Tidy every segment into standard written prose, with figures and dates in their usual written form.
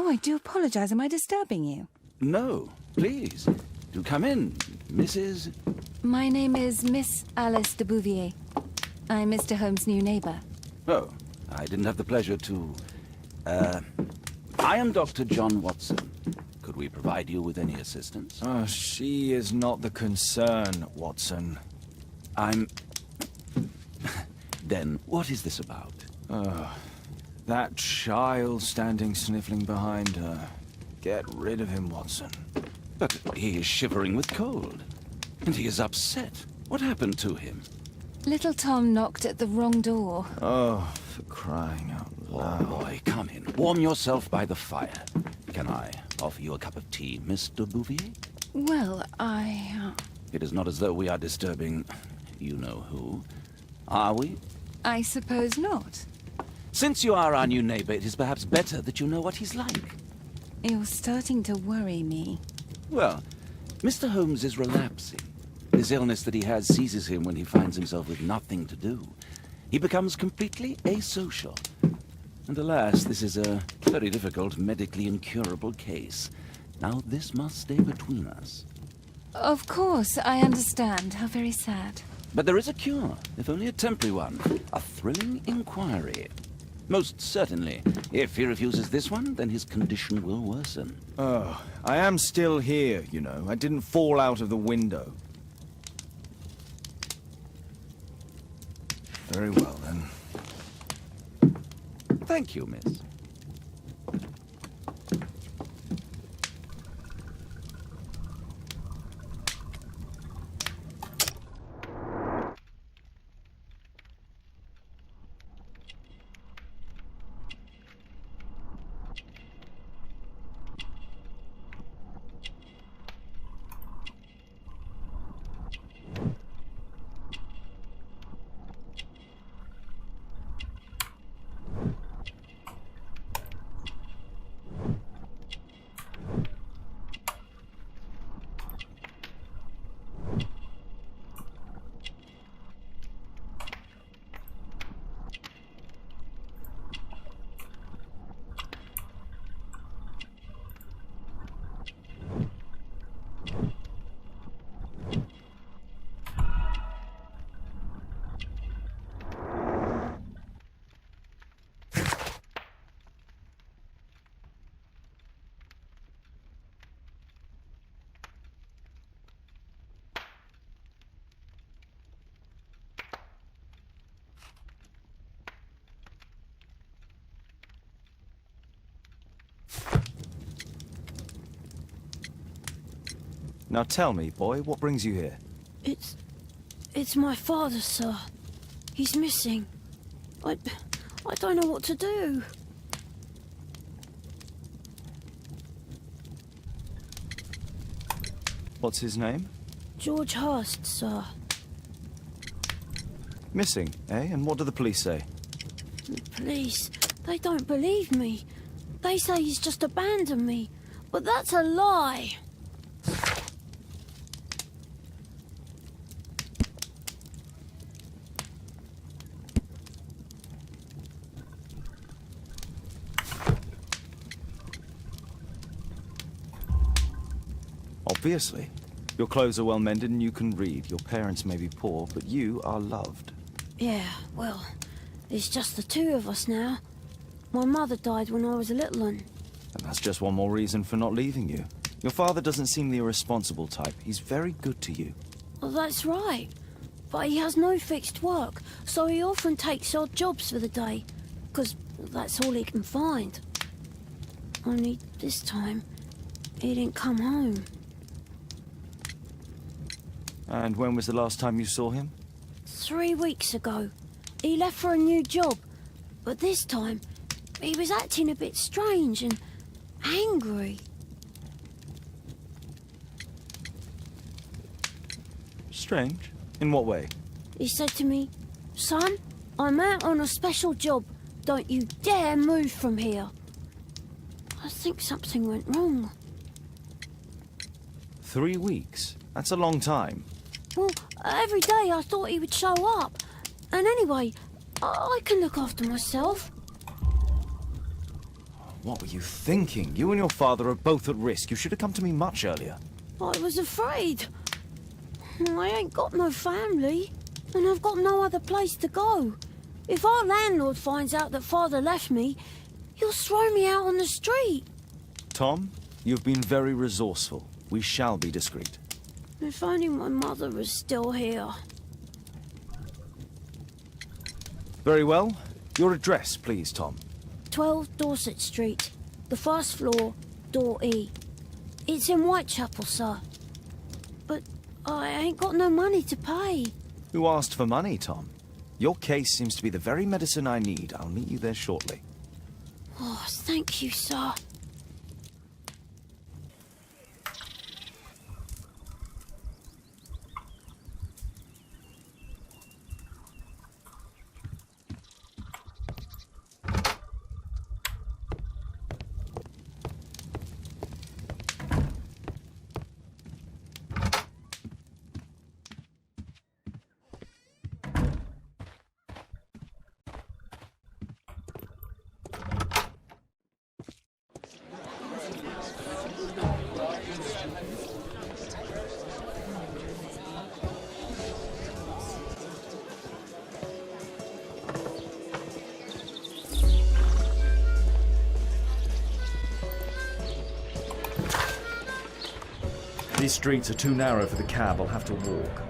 Oh, I do apologize. Am I disturbing you? No, please. Do come in, Mrs. My name is Miss Alice de Bouvier. I'm Mr. Holmes' new neighbor. Oh, I didn't have the pleasure to... I am Dr. John Watson. Could we provide you with any assistance? She is not the concern, Watson. I'm... Then, what is this about? That child standing sniffling behind her. Get rid of him, Watson. But he is shivering with cold. And he is upset. What happened to him? Little Tom knocked at the wrong door. Oh, for crying out loud. Oh, boy, come in. Warm yourself by the fire. Can I offer you a cup of tea, Mr. Bouvier? Well, It is not as though we are disturbing you-know-who, are we? I suppose not. Since you are our new neighbor, it is perhaps better that you know what he's like. You're starting to worry me. Well, Mr. Holmes is relapsing. This illness that he has seizes him when he finds himself with nothing to do. He becomes completely asocial. And alas, this is a very difficult, medically incurable case. Now, this must stay between us. Of course, I understand. How very sad. But there is a cure, if only a temporary one. A thrilling inquiry. Most certainly. If he refuses this one, then his condition will worsen. Oh, I am still here, you know. I didn't fall out of the window. Very well, then. Thank you, miss. Now tell me, boy, what brings you here? It's my father, sir. He's missing. I don't know what to do. What's his name? George Hurst, sir. Missing, eh? And what do the police say? The police, they don't believe me. They say he's just abandoned me. But that's a lie. Obviously. Your clothes are well mended and you can read. Your parents may be poor, but you are loved. Yeah, well, it's just the two of us now. My mother died when I was a little one. And that's just one more reason for not leaving you. Your father doesn't seem the irresponsible type. He's very good to you. Well, that's right. But he has no fixed work, so he often takes odd jobs for the day. 'Cause that's all he can find. Only this time, he didn't come home. And when was the last time you saw him? 3 weeks ago. He left for a new job. But this time, he was acting a bit strange and angry. Strange? In what way? He said to me, "Son, I'm out on a special job. Don't you dare move from here." I think something went wrong. 3 weeks? That's a long time. Well, every day I thought he would show up. And anyway, I can look after myself. What were you thinking? You and your father are both at risk. You should have come to me much earlier. I was afraid. I ain't got no family, and I've got no other place to go. If our landlord finds out that father left me, he'll throw me out on the street. Tom, you've been very resourceful. We shall be discreet. If only my mother was still here. Very well. Your address, please, Tom. 12 Dorset Street, the first floor, door E. It's in Whitechapel, sir. But I ain't got no money to pay. Who asked for money, Tom? Your case seems to be the very medicine I need. I'll meet you there shortly. Oh, thank you, sir. These streets are too narrow for the cab. I'll have to walk.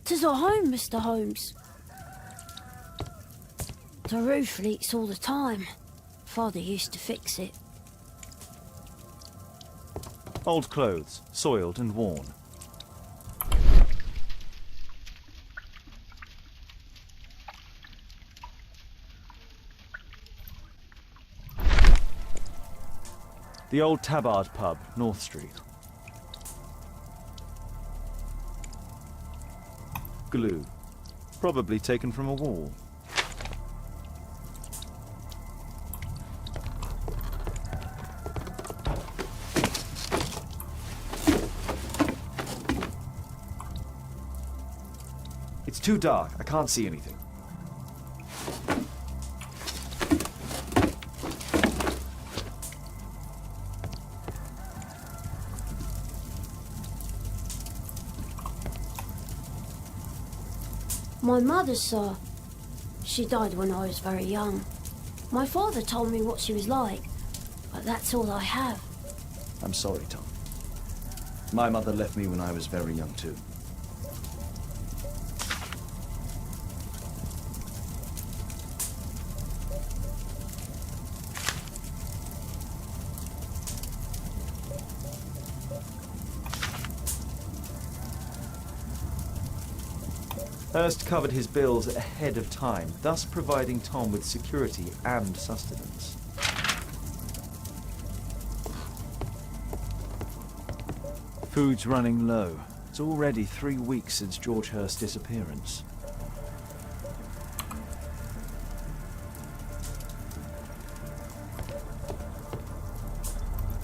Tis our home, Mr. Holmes. The roof leaks all the time. Father used to fix it. Old clothes, soiled and worn. The old Tabard pub, North Street. Glue. Probably taken from a wall. It's too dark. I can't see anything. My mother, sir. She died when I was very young. My father told me what she was like, but that's all I have. I'm sorry, Tom. My mother left me when I was very young, too. Hurst covered his bills ahead of time, thus providing Tom with security and sustenance. Food's running low. It's already 3 weeks since George Hurst's disappearance.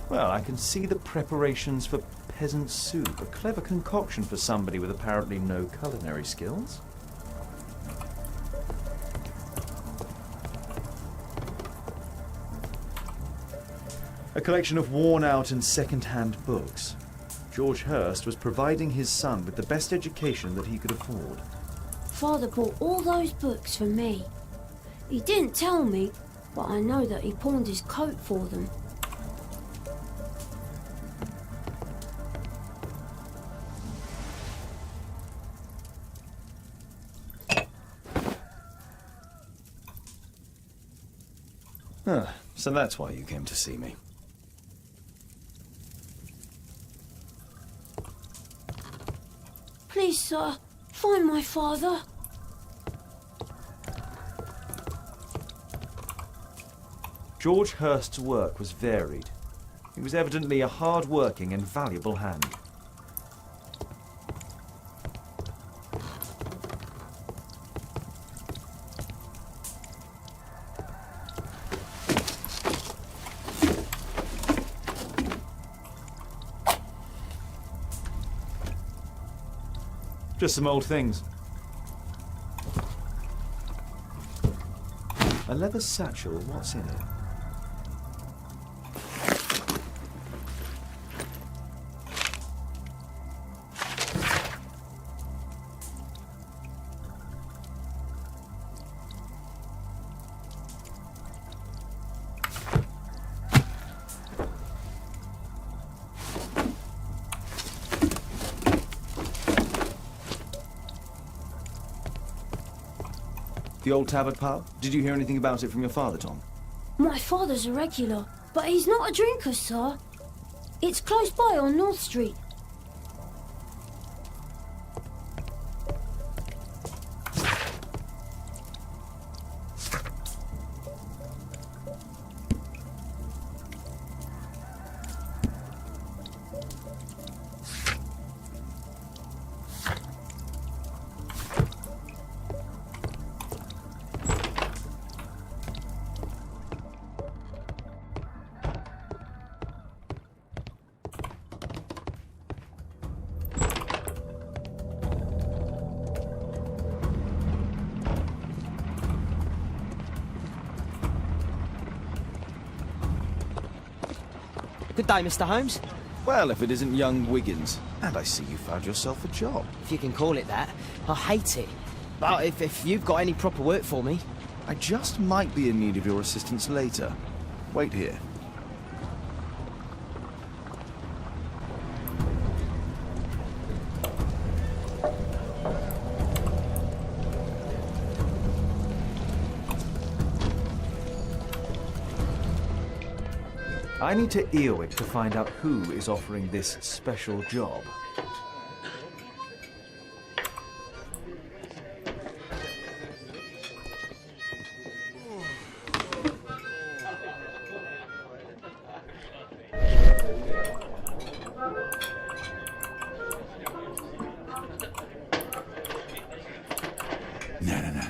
Well, I can see the preparations for peasant soup, a clever concoction for somebody with apparently no culinary skills. A collection of worn-out and second-hand books. George Hurst was providing his son with the best education that he could afford. Father bought all those books for me. He didn't tell me, but I know that he pawned his coat for them. So that's why you came to see me. Please, sir, find my father. George Hurst's work was varied. He was evidently a hard-working and valuable hand. Just some old things. A leather satchel, what's in it? The old Tabard pub? Did you hear anything about it from your father, Tom? My father's a regular, but he's not a drinker, sir. It's close by on North Street. Good day, Mr. Holmes. Well, if it isn't young Wiggins. And I see you found yourself a job. If you can call it that. I hate it. But if you've got any proper work for me... I just might be in need of your assistance later. Wait here. I need to Eowyn to find out who is offering this special job. No.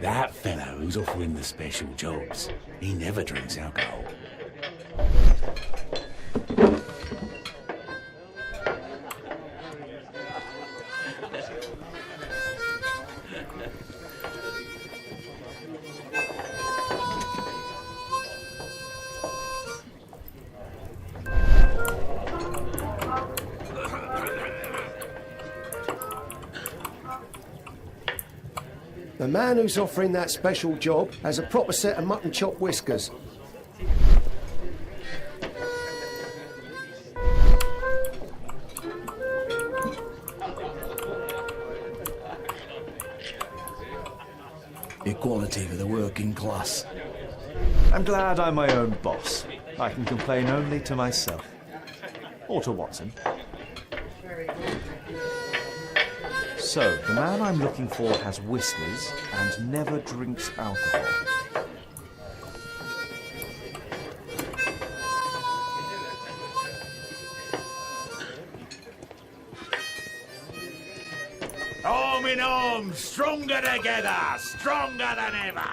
That fellow who's offering the special jobs, he never drinks alcohol. The man who's offering that special job has a proper set of mutton chop whiskers. Equality for the working class. I'm glad I'm my own boss. I can complain only to myself. Or to Watson. So, the man I'm looking for has whiskers and never drinks alcohol. Arm in arm, stronger together, stronger than ever.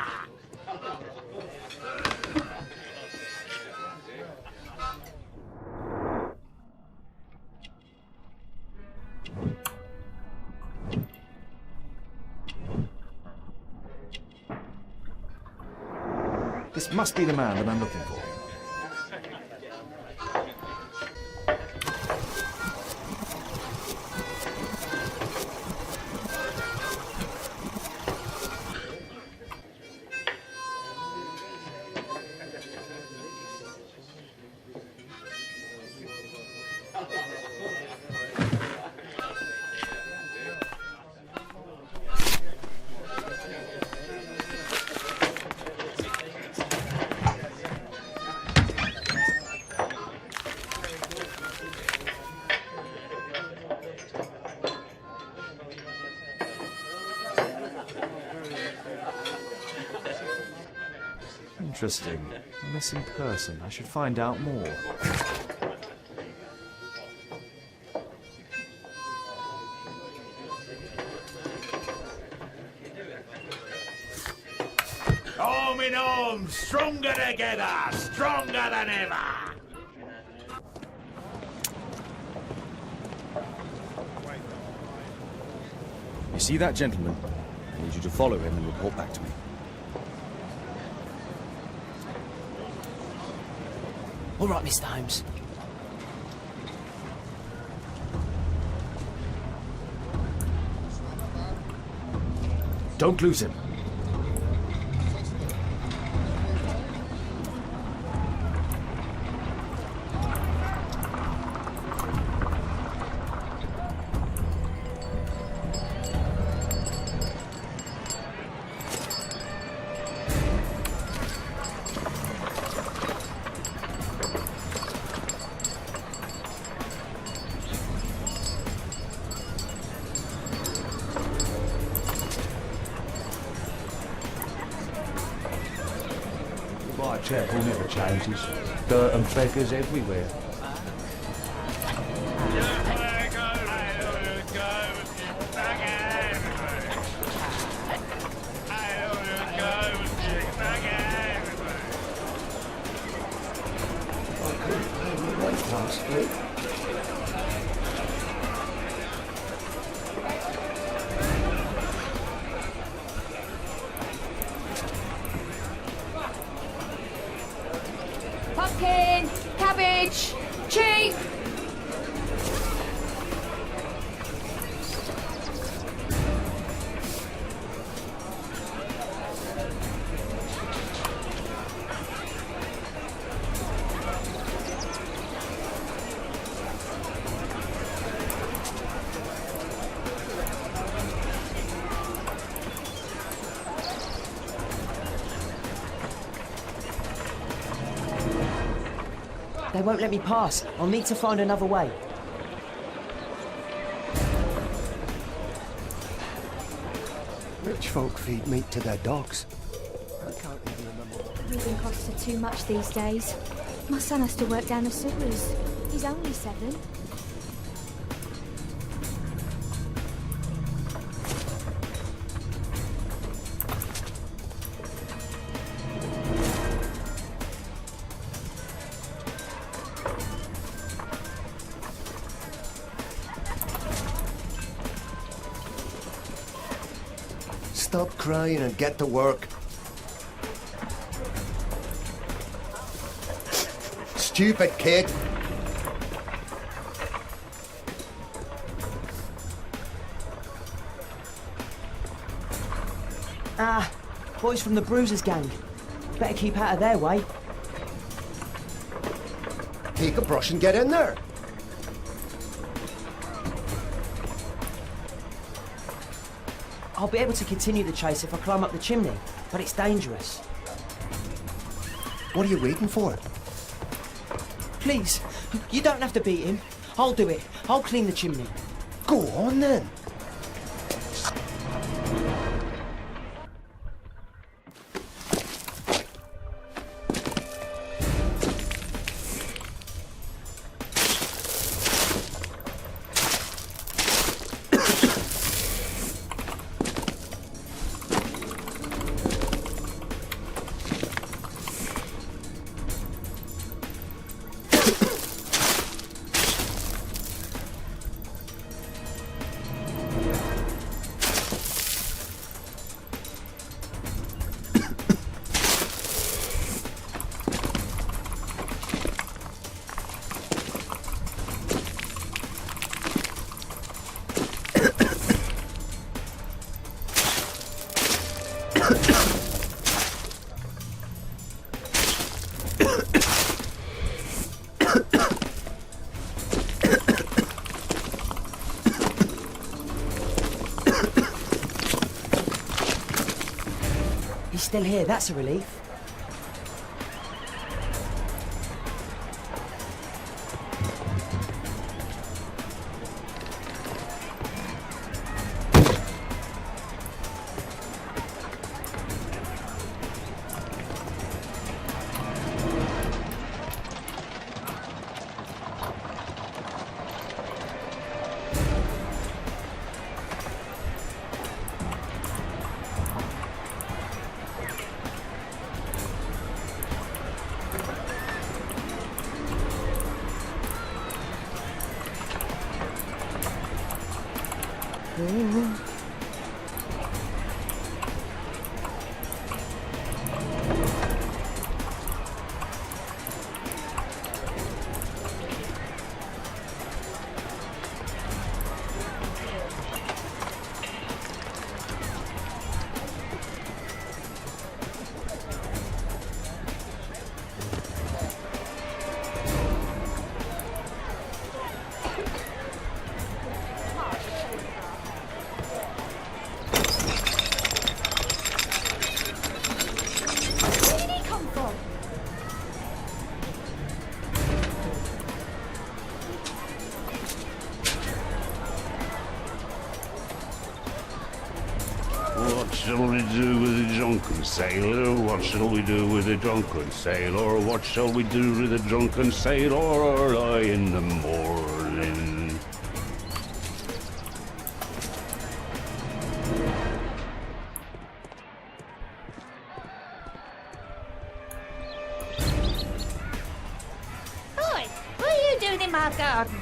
This must be the man that I'm looking for. interesting. A missing person. I should find out more. Arm in arm, stronger together, stronger than ever. You see that gentleman? I need you to follow him and report back to me. All right, Mr. Holmes. Don't lose him. My chapel never changes. Dirt and beggars everywhere. Pumpkin, cabbage, cheap. They won't let me pass. I'll need to find another way. Rich folk feed meat to their dogs. I can't even remember. Moving costs are too much these days. My son has to work down the sewers. He's only 7. Stop crying and get to work. Stupid kid. Ah, boys from the Bruisers gang. Better keep out of their way. Take a brush and get in there. I'll be able to continue the chase if I climb up the chimney, but it's dangerous. What are you waiting for? Please, you don't have to beat him. I'll do it. I'll clean the chimney. Go on then. He's still here. That's a relief. What shall we do with a drunken sailor? What shall we do with a drunken sailor? What shall we do with a drunken sailor early in the morning? Oi, what are you doing in my garden?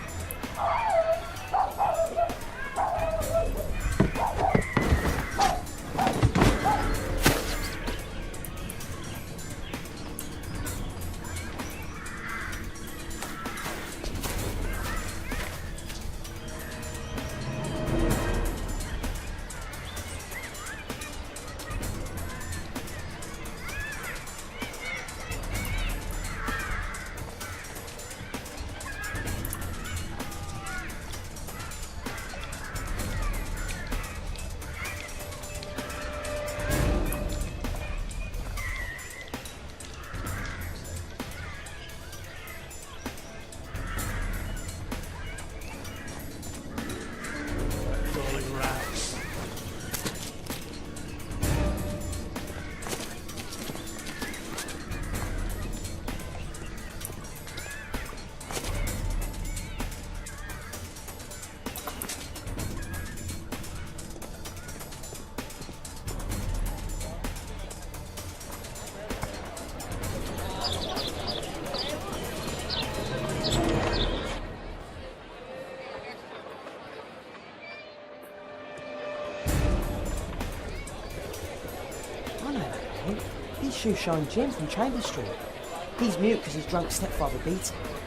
He's Shoeshine Jim from Chambers Street. He's mute because his drunk stepfather beat him.